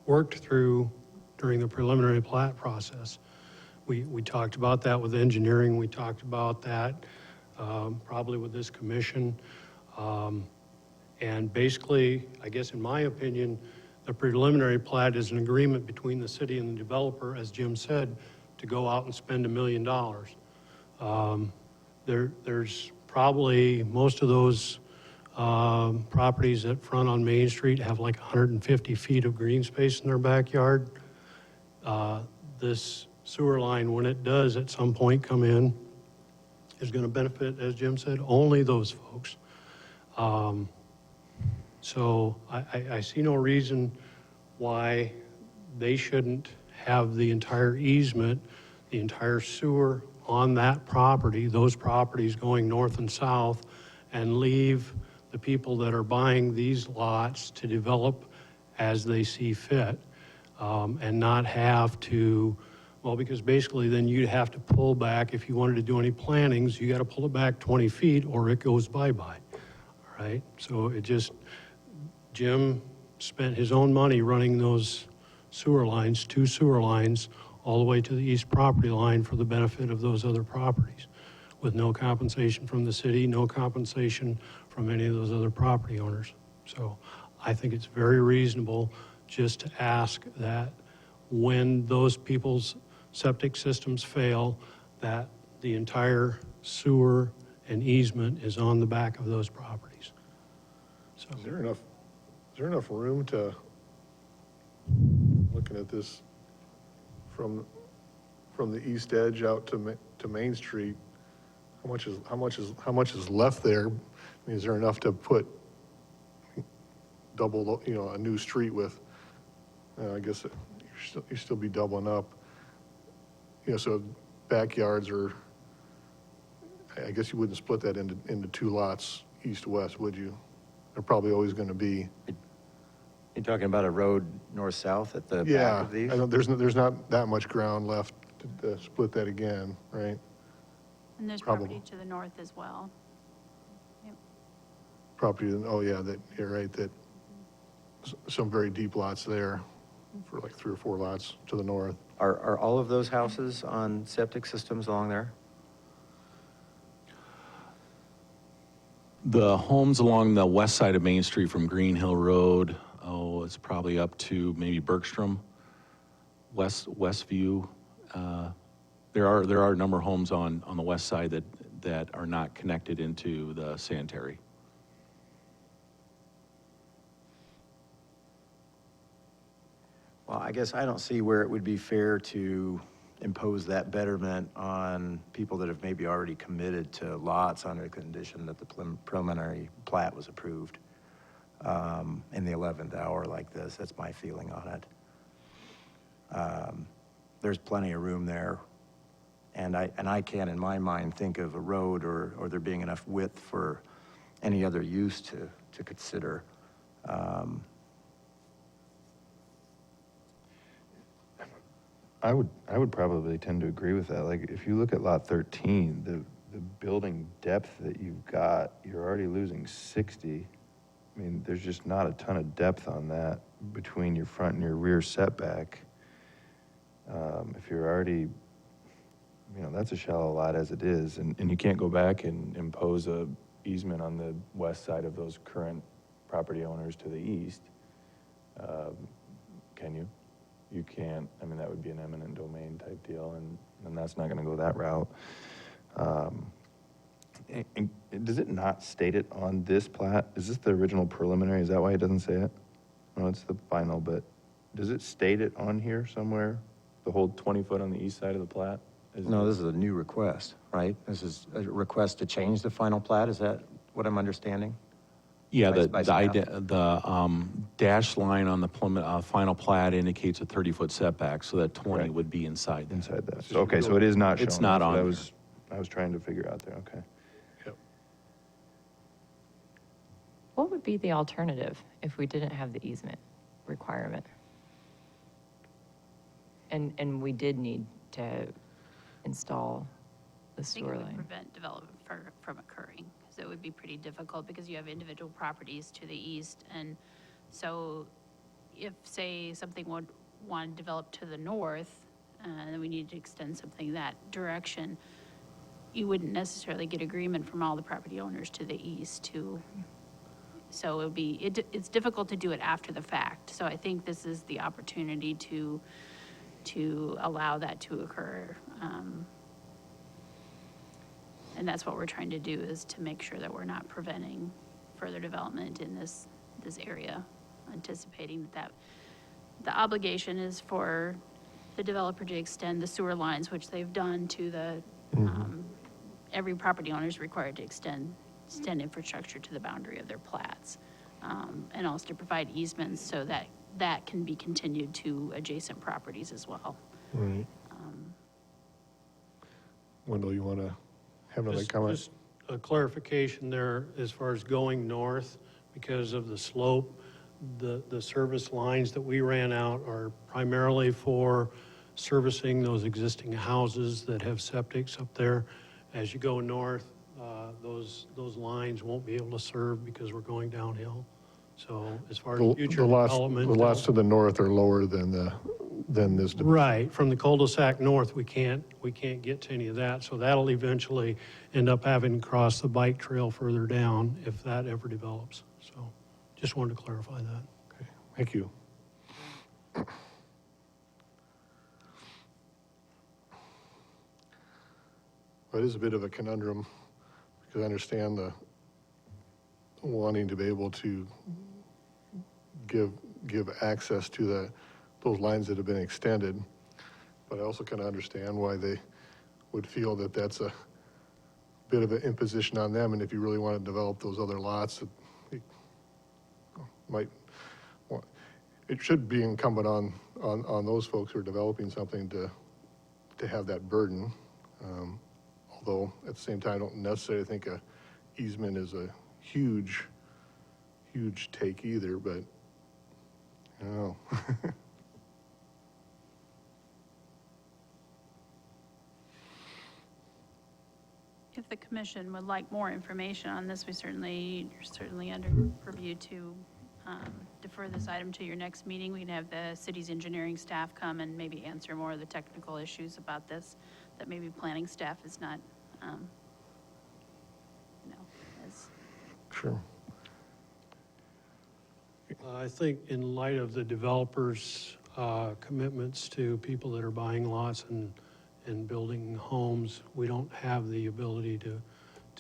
worked through during the preliminary plat process. We talked about that with engineering. We talked about that probably with this commission. And basically, I guess in my opinion, the preliminary plat is an agreement between the city and the developer, as Jim said, to go out and spend $1 million. There's probably, most of those properties that front on Main Street have like 150 feet of green space in their backyard. This sewer line, when it does at some point come in, is going to benefit, as Jim said, only those folks. So I see no reason why they shouldn't have the entire easement, the entire sewer on that property, those properties going north and south, and leave the people that are buying these lots to develop as they see fit, and not have to, well, because basically then you'd have to pull back, if you wanted to do any plantings, you got to pull it back 20 feet or it goes bye-bye, all right? So it just, Jim spent his own money running those sewer lines, 2 sewer lines, all the way to the east property line for the benefit of those other properties, with no compensation from the city, no compensation from any of those other property owners. So I think it's very reasonable just to ask that when those people's septic systems fail, that the entire sewer and easement is on the back of those properties. So, Is there enough room to, looking at this from the east edge out to Main Street, how much is left there? I mean, is there enough to put double, a new street with, I guess you still be doubling up. So backyards are, I guess you wouldn't split that into 2 lots, east-west, would you? They're probably always gonna be. You're talking about a road north-south at the back Yeah, of these? I don't, there's not that much ground left to split that again, right? And there's Probably. property to the north as well. Yep. Property, oh yeah, you're right, some very deep lots there for like 3 or 4 lots to the north. Are all of those houses on septic systems along there? The homes along the west side of Main Street from Green Hill Road, it's probably up to maybe Bergstrom, Westview. There are a number of homes on the west side that are not connected into the sanitary. Well, I guess I don't see where it would be fair to impose that betterment on people that have maybe already committed to lots under the condition that the preliminary plat was approved in the 11th hour like this. That's my feeling on it. There's plenty of room there. And I can't, in my mind, think of a road or there being enough width for any other use to consider. I would probably tend to agree with that. Like, if you look at lot 13, the building depth that you've got, you're already losing 60. I mean, there's just not a ton of depth on that between your front and your rear setback. If you're already, that's a shallow lot as it is, and you can't go back and impose a easement on the west side of those current property owners to the east. Can you? You can't. I mean, that would be an eminent domain type deal, and that's not gonna go that route. And does it not state it on this plat? Is this the original preliminary? Is that why it doesn't say it? No, it's the final, but does it state it on here somewhere? The whole 20 foot on the east side of the plat? No, this is a new request, right? This is a request to change the final plat. Is that what I'm understanding? Yeah, By staff? the dashed line on the final plat indicates a 30-foot setback, so that 20 Right. would be inside that. Inside that. So, okay, so it is not shown. It's not That's what on I was trying to figure out there, okay. Yep. What would be the alternative if we didn't have the easement requirement? And we did need to install the I think sewer it would line. prevent development from occurring, because it would be pretty difficult, because you have individual properties to the east, and so if, say, something would want to develop to the north, and then we needed to extend something that direction, you wouldn't necessarily get agreement from all the property owners to the east to, so it would be, it's difficult to do it after the fact. So I think this is the opportunity to allow that to occur. And that's what we're trying to do, is to make sure that we're not preventing further development in this area, anticipating that the obligation is for the developer to extend the sewer lines, which they've done to the, every property owner is required to extend infrastructure to the boundary of their plats. And also to provide easements so that can be continued to adjacent properties as well. Right. Wendell, you want to have another comment? Just a clarification there as far as going north, because of the slope, the service lines that we ran out are primarily for servicing those existing houses that have septics up there. As you go north, those lines won't be able to serve because we're going downhill. So as far The as future lots, the development. lots to the north are lower than this. Right, from the cul-de-sac north, we can't get to any of that, so that'll eventually end up having to cross the bike trail further down if that ever develops. So just wanted to clarify that. Okay, thank you. Well, it is a bit of a conundrum, because I understand the wanting to be able to give access to those lines that have been extended, but I also kind of understand why they would feel that that's a bit of an imposition on them, and if you really want to develop those other lots, it might, it should be incumbent on those folks who are developing something to have that burden. Although at the same time, I don't necessarily think a easement is a huge take either, but I don't know. If the commission would like more information on this, you're certainly under purview to defer this item to your next meeting. We can have the city's engineering staff come and maybe answer more of the technical issues about this that maybe planning staff is not, as. Sure. I think in light of the developers' commitments to people that are buying lots and building homes, we don't have the ability to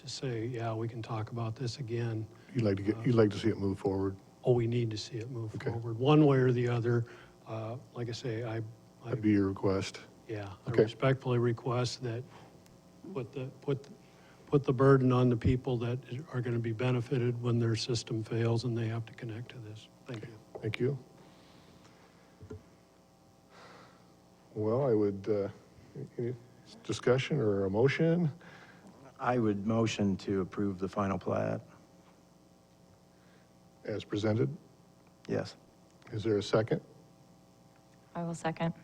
say, yeah, we can talk about this again. You'd like to see it move forward? Oh, we need to see it move Okay. forward, one way or the other. Like I say, That'd be your request. yeah, I Okay. respectfully request that put the burden on the people that are going to be benefited when their system fails and they have to connect to this. Thank you. Thank you. Well, I would, any discussion or a motion? I would motion to approve the final plat. As presented. Yes. Is there a second? I will second.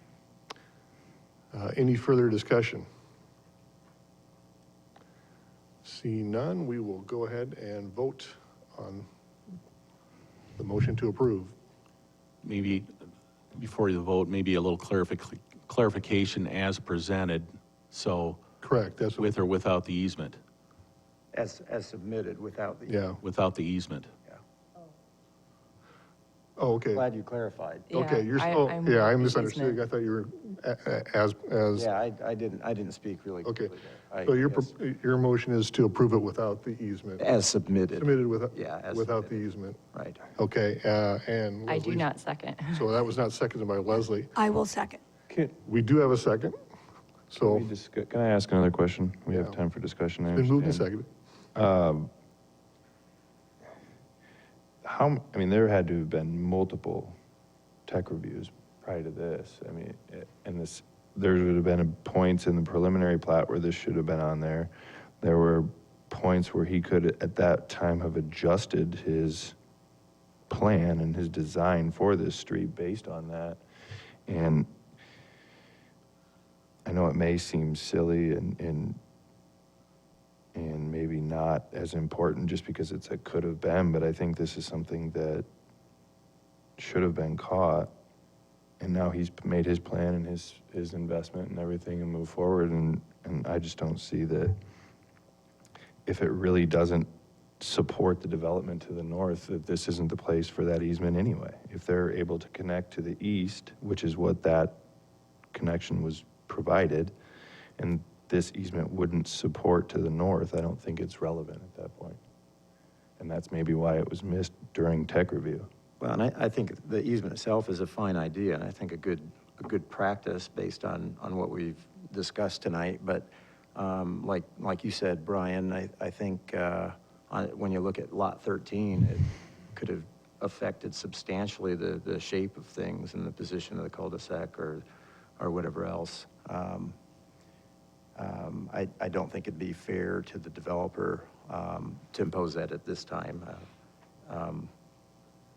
Any further discussion? Seeing none, we will go ahead and vote on the motion to approve. Maybe, before you vote, maybe a little clarification as presented, so Correct, that's, with or without the easement, As submitted without the. yeah. without the easement. Oh, okay. Glad you clarified. Okay, Yeah, I'm yeah, I with the misunderstood. easement. I thought you were as, Yeah, I didn't speak really okay. clearly there. So Yes. your motion is to approve it without the easement? As submitted. Submitted without, Yeah, as without the submitted. easement? Right. Okay, and I do Leslie- not second. So that was not seconded by Leslie. I will second. We do have a second, so Can I ask another question? We have Yeah. time for discussion. I it's been moved and understand. seconded. I mean, there had to have been multiple tech reviews prior to this. I mean, there would have been points in the preliminary plat where this should have been on there. There were points where he could, at that time, have adjusted his plan and his design for this street based on that. And I know it may seem silly and maybe not as important just because it's a could have been, but I think this is something that should have been caught. And now he's made his plan and his investment and everything and move forward. And I just don't see that if it really doesn't support the development to the north, that this isn't the place for that easement anyway. If they're able to connect to the east, which is what that connection was provided, and this easement wouldn't support to the north, I don't think it's relevant at that point. And that's maybe why it was missed during tech review. Well, and I think the easement itself is a fine idea, and I think a good practice based on what we've discussed tonight. But like you said, Brian, I think when you look at Lot 13, it could have affected substantially the shape of things and the position of the cul-de-sac or whatever else. I don't think it'd be fair to the developer to impose that at this time.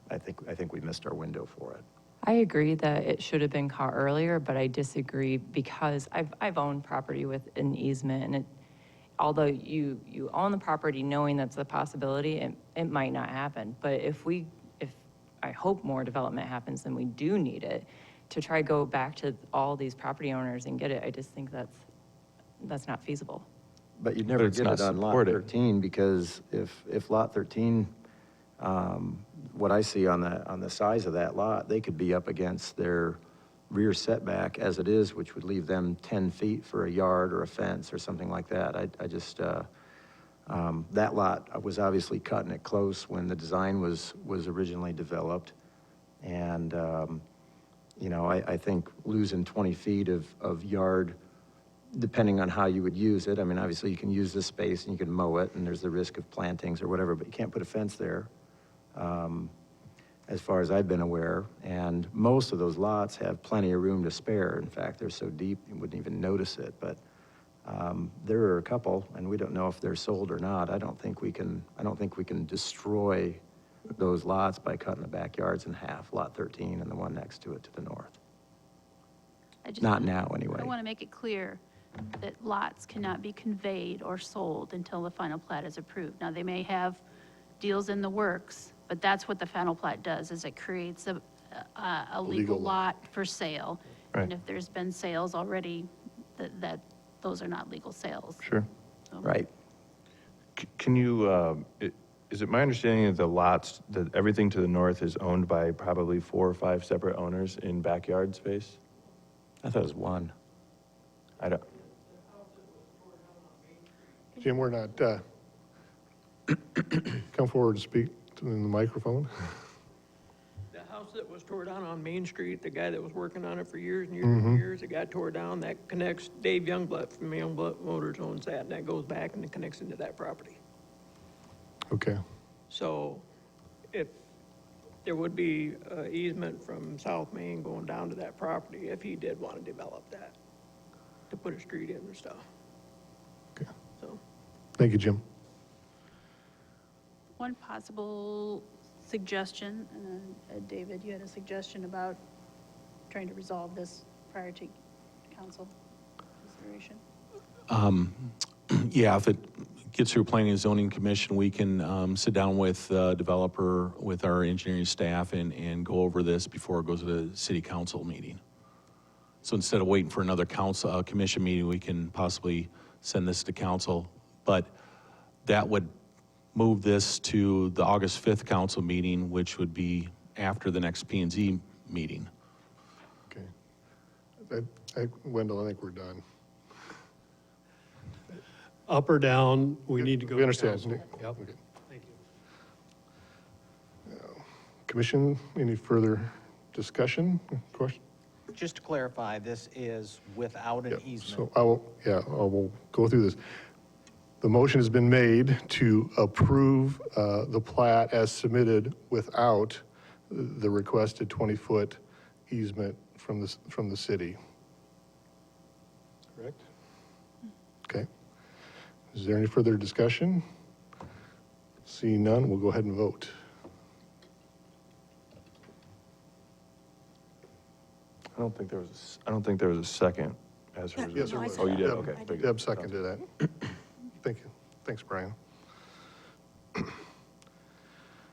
I think we missed our window for it. I agree that it should have been caught earlier, but I disagree because I've owned property with an easement, and although you own the property knowing that's a possibility, it might not happen. But if I hope more development happens than we do need it, to try go back to all these property owners and get it, I just think that's not feasible. But you'd never it's get not it on lot supported. 13, because if lot 13, what I see on the size of that lot, they could be up against their rear setback as it is, which would leave them 10 feet for a yard or a fence or something like that. I just, that lot was obviously cutting it close when the design was originally developed. And, you know, I think losing 20 feet of yard, depending on how you would use it. I mean, obviously, you can use this space and you can mow it, and there's the risk of plantings or whatever, but you can't put a fence there, as far as I've been aware. And most of those lots have plenty of room to spare. In fact, they're so deep, you wouldn't even notice it. But there are a couple, and we don't know if they're sold or not. I don't think we can destroy those lots by cutting the backyards in half, lot 13 and the one next to it to the north. Not now, anyway. I want to make it clear that lots cannot be conveyed or sold until the final plat is approved. Now, they may have deals in the works, but that's what the final plat does, is it creates a legal lot for sale. Right. And if there's been sales already, that those are not legal sales. Sure. So- Right. Can you, is it my understanding that the lots, that everything to the north is owned by probably 4 or 5 separate owners in backyard space? I thought it was one. I don't, Jim, we're not, come forward and speak in the microphone. The house that was tore down on Main Street, the guy that was working on it for years and years and years, it got tore down. That connects, Dave Youngblood from Youngblood Motors owns that, and that goes back and it connects into that property. Okay. So if there would be easement from South Main going down to that property, if he did want to develop that, to put a street in and stuff, Okay. so. Thank you, Jim. One possible suggestion, David, you had a suggestion about trying to resolve this prior to council consideration? Yeah, if it gets through Planning and Zoning Commission, we can sit down with the developer, with our engineering staff, and go over this before it goes to the city council meeting. So instead of waiting for another council, commission meeting, we can possibly send this to council. But that would move this to the August 5th council meeting, which would be after the next P&Z meeting. Okay. Wendell, I think we're done. Up or down, we need to go. We to understand. council. Yep. Okay. Thank you. Commission, any further discussion, question? Just to clarify, this is without an easement. So I will go through this. The motion has been made to approve the plat as submitted without the requested 20-foot easement from the city. Correct? Okay. Is there any further discussion? Seeing none, we'll go ahead and vote. I don't think there was a second as a Yes, result. there Oh, you did, Deb- okay. very good. Deb seconded that. Thank you. Thanks, Brian.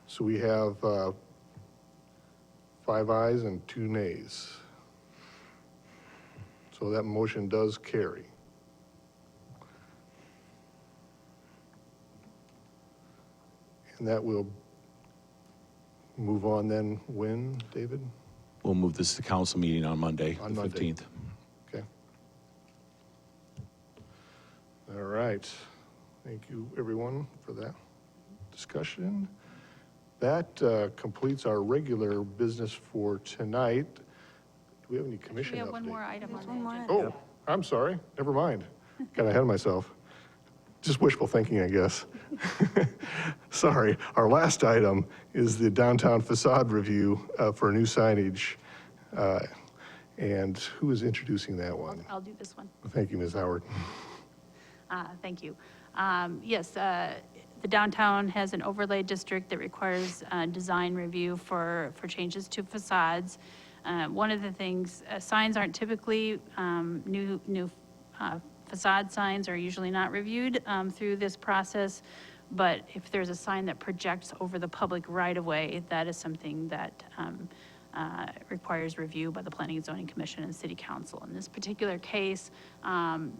So we have 5 ayes and 2 nays. So that motion does carry. And that will move on then when, David? We'll move this to council meeting on Monday, On the Monday. 15th. Okay. All right. Thank you, everyone, for that discussion. That completes our regular business for tonight. Do we have any commission We have one more update? item on the agenda. Oh, I'm sorry. Never mind. Got ahead of myself. Just wishful thinking, I guess. Sorry. Our last item is the downtown facade review for new signage. And who is introducing that one? I'll do this one. Thank you, Ms. Howard. Thank you. Yes, the downtown has an overlay district that requires design review for changes to facades. One of the things, signs aren't typically, new facade signs are usually not reviewed through this process. But if there's a sign that projects over the public right-of-way, that is something that requires review by the Planning and Zoning Commission and City Council. In this particular case,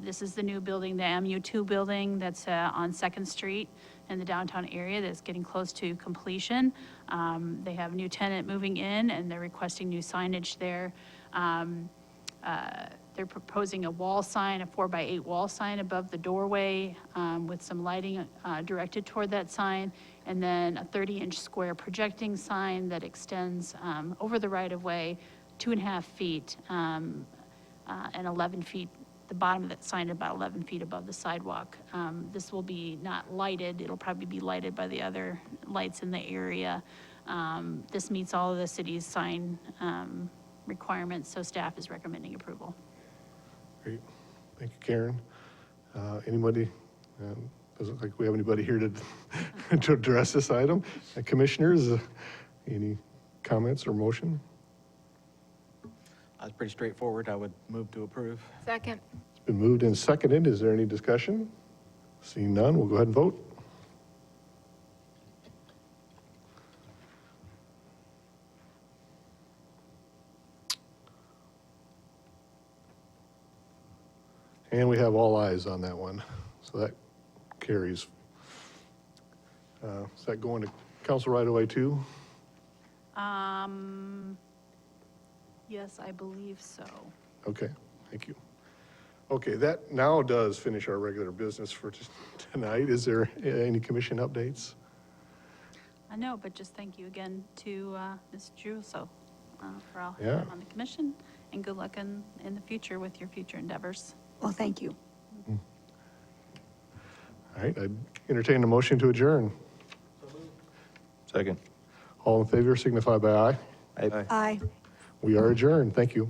this is the new building, the MU2 building that's on Second Street in the downtown area that's getting close to completion. They have a new tenant moving in, and they're requesting new signage there. They're proposing a wall sign, a 4x8 wall sign above the doorway with some lighting directed toward that sign, and then a 30-inch square projecting sign that extends over the right-of-way 2.5 feet and 11 feet, the bottom of that sign about 11 feet above the sidewalk. This will be not lighted. It'll probably be lighted by the other lights in the area. This meets all of the city's sign requirements, so staff is recommending approval. Great. Thank you, Karen. Anybody? Doesn't look like we have anybody here to, to address this item. Commissioners, any comments or motion? It's pretty straightforward. I would move to approve. Second. It's been moved and seconded. Is there any discussion? Seeing none, we'll go ahead and vote. And we have all eyes on that one, so that carries. Is that going to council right away too? Yes, I believe so. Okay, thank you. Okay, that now does finish our regular business for tonight. Is there any commission updates? I know, but just thank you again to Ms. Druso for all her Yeah. time on the commission, and good luck in the future with your future endeavors. Well, thank you. All right, I'd entertain a motion to adjourn. Second. All in favor signify by aye. Aye. We are adjourned. Thank you.